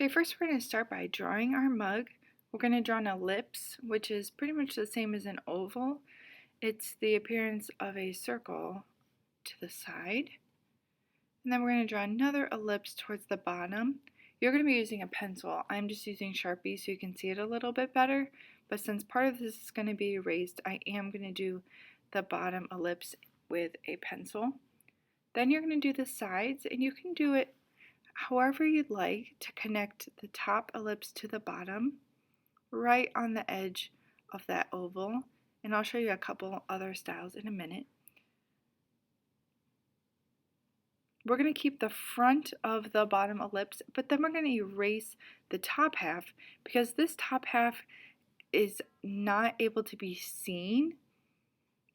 Okay, first we're going to start by drawing our mug. We're going to draw an ellipse, which is pretty much the same as an oval. It's the appearance of a circle to the side. And then we're going to draw another ellipse towards the bottom. You're going to be using a pencil. I'm just using Sharpie so you can see it a little bit better. But since part of this is going to be erased, I am going to do the bottom ellipse with a pencil. Then you're going to do the sides, and you can do it however you'd like to connect the top ellipse to the bottom, right on the edge of that oval. And I'll show you a couple other styles in a minute. We're going to keep the front of the bottom ellipse, but then we're going to erase the top half because this top half is not able to be seen,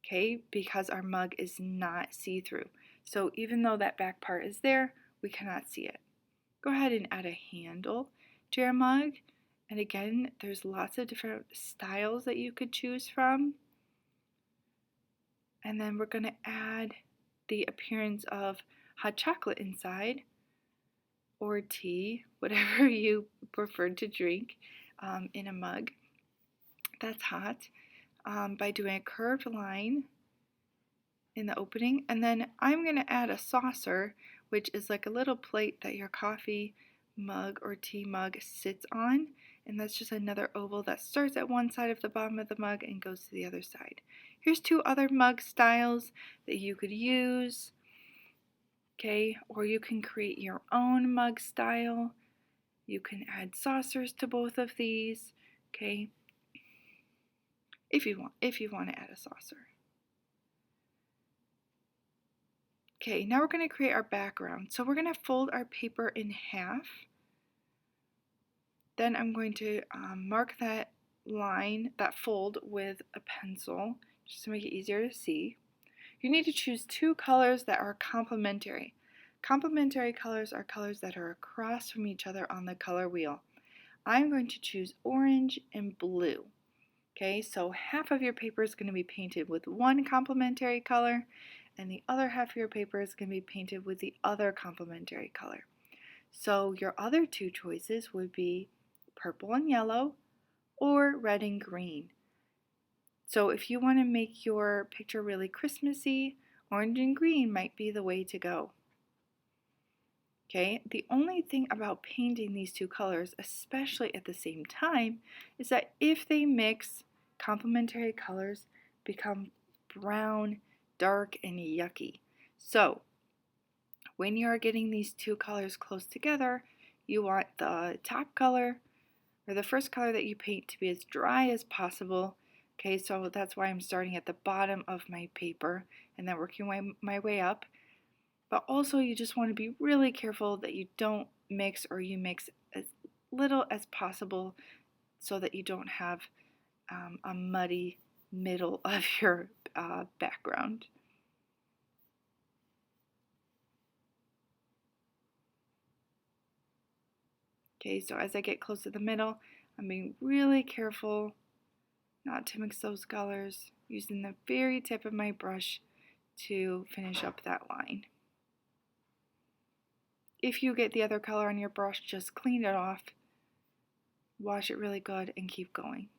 okay, because our mug is not see-through. So even though that back part is there, we cannot see it. Go ahead and add a handle to your mug. And again, there's lots of different styles that you could choose from. And then we're going to add the appearance of hot chocolate inside, or tea, whatever you prefer to drink in a mug that's hot, by doing a curved line in the opening. And then I'm going to add a saucer, which is like a little plate that your coffee mug or tea mug sits on. And that's just another oval that starts at one side of the bottom of the mug and goes to the other side. Here's two other mug styles that you could use. Okay, or you can create your own mug style. You can add saucers to both of these, okay, if you want to add a saucer. Okay, now we're going to create our background. So we're going to fold our paper in half. Then I'm going to mark that line, that fold, with a pencil, just to make it easier to see. You need to choose two colors that are complementary. Complementary colors are colors that are across from each other on the color wheel. I'm going to choose orange and blue. Okay, so half of your paper is going to be painted with one complementary color, and the other half of your paper is going to be painted with the other complementary color. So your other two choices would be purple and yellow or red and green. So if you want to make your picture really Christmassy, orange and green might be the way to go. Okay, the only thing about painting these two colors, especially at the same time, is that if they mix, complementary colors become brown, dark, and yucky. So when you are getting these two colors close together, you want the top color, or the first color that you paint, to be as dry as possible. Okay, so that's why I'm starting at the bottom of my paper and then working my way up. But also you just want to be really careful that you don't mix, or you mix as little as possible so that you don't have a muddy middle of your background. Okay, so as I get close to the middle, I'm being really careful not to mix those colors, using the very tip of my brush to finish up that line. If you get the other color on your brush, just clean it off, wash it really good, and keep going.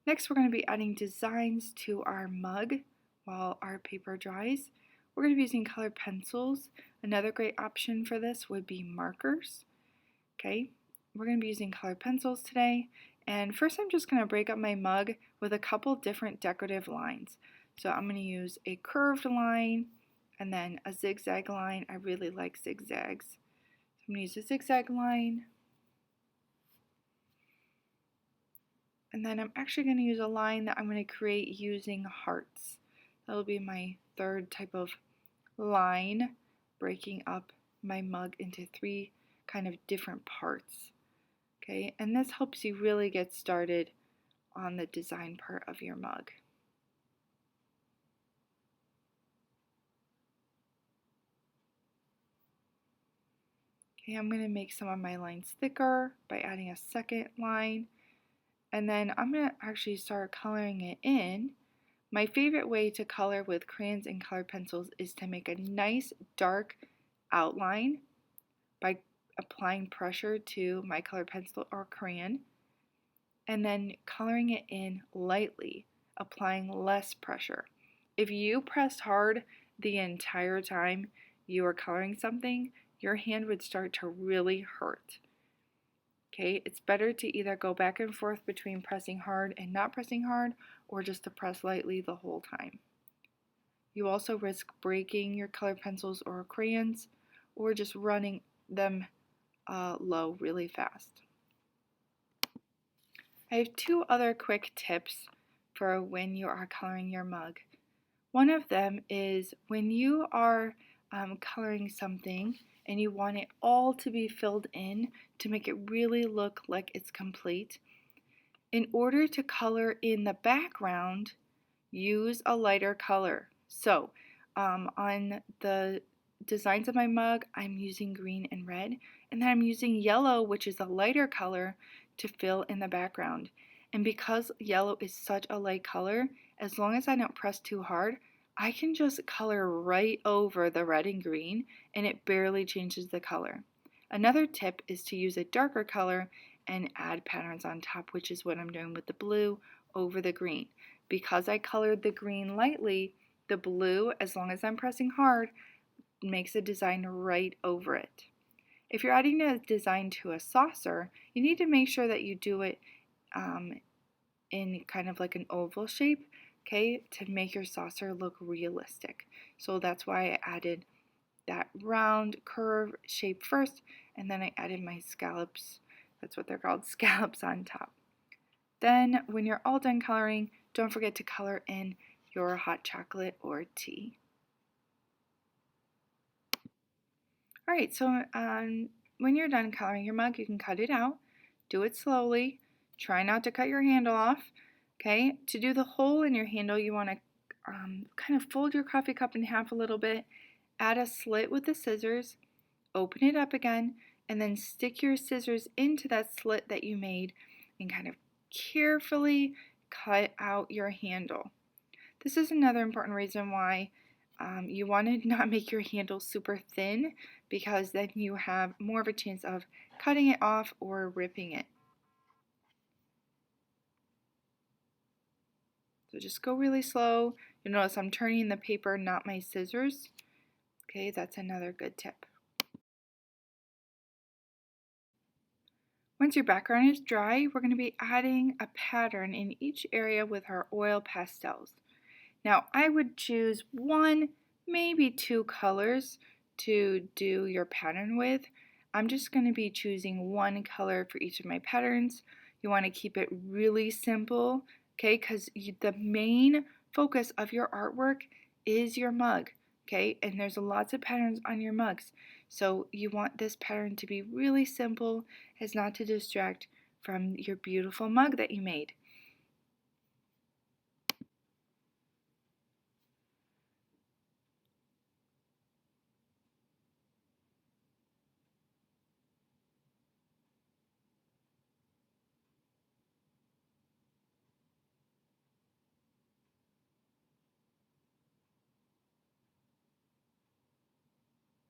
Next, we're going to be adding designs to our mug while our paper dries. We're going to be using colored pencils. Another great option for this would be markers. Okay, we're going to be using colored pencils today. And first I'm just going to break up my mug with a couple different decorative lines. So I'm going to use a curved line and then a zigzag line. I really like zigzags. So I'm going to use a zigzag line. And then I'm actually going to use a line that I'm going to create using hearts. That'll be my third type of line, breaking up my mug into three kind of different parts. Okay, and this helps you really get started on the design part of your mug. Okay, I'm going to make some of my lines thicker by adding a second line. And then I'm going to actually start coloring it in. My favorite way to color with crayons and colored pencils is to make a nice dark outline by applying pressure to my colored pencil or crayon, and then coloring it in lightly, applying less pressure. If you pressed hard the entire time you are coloring something, your hand would start to really hurt. Okay, it's better to either go back and forth between pressing hard and not pressing hard, or just to press lightly the whole time. You also risk breaking your colored pencils or crayons, or just running them low really fast. I have two other quick tips for when you are coloring your mug. One of them is when you are coloring something and you want it all to be filled in to make it really look like it's complete. In order to color in the background, use a lighter color. So on the designs of my mug, I'm using green and red, and then I'm using yellow, which is a lighter color, to fill in the background. And because yellow is such a light color, as long as I don't press too hard, I can just color right over the red and green, and it barely changes the color. Another tip is to use a darker color and add patterns on top, which is what I'm doing with the blue over the green. Because I colored the green lightly, the blue, as long as I'm pressing hard, makes a design right over it. If you're adding a design to a saucer, you need to make sure that you do it in kind of like an oval shape, okay, to make your saucer look realistic. So that's why I added that round curve shape first, and then I added my scallops, that's what they're called, scallops on top. Then when you're all done coloring, don't forget to color in your hot chocolate or tea. Alright, so when you're done coloring your mug, you can cut it out. Do it slowly. Try not to cut your handle off. Okay, to do the hole in your handle, you want to kind of fold your coffee cup in half a little bit, add a slit with the scissors, open it up again, and then stick your scissors into that slit that you made and kind of carefully cut out your handle. This is another important reason why you want to not make your handle super thin, because then you have more of a chance of cutting it off or ripping it. So just go really slow. You'll notice I'm turning the paper, not my scissors. Okay, that's another good tip. Once your background is dry, we're going to be adding a pattern in each area with our oil pastels. Now, I would choose one, maybe two colors to do your pattern with. I'm just going to be choosing one color for each of my patterns. You want to keep it really simple, okay, because the main focus of your artwork is your mug, okay, and there's lots of patterns on your mugs. So you want this pattern to be really simple as not to distract from your beautiful mug that you made.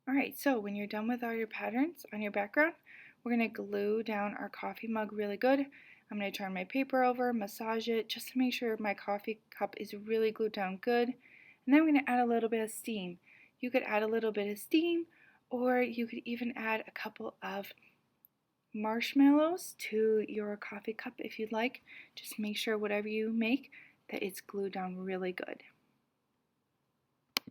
Alright, so when you're done with all your patterns on your background, we're going to glue down our coffee mug really good. I'm going to turn my paper over, massage it, just to make sure my coffee cup is really glued down good. And then I'm going to add a little bit of steam. You could add a little bit of steam, or you could even add a couple of marshmallows to your coffee cup if you'd like. Just make sure whatever you make that it's glued down really good.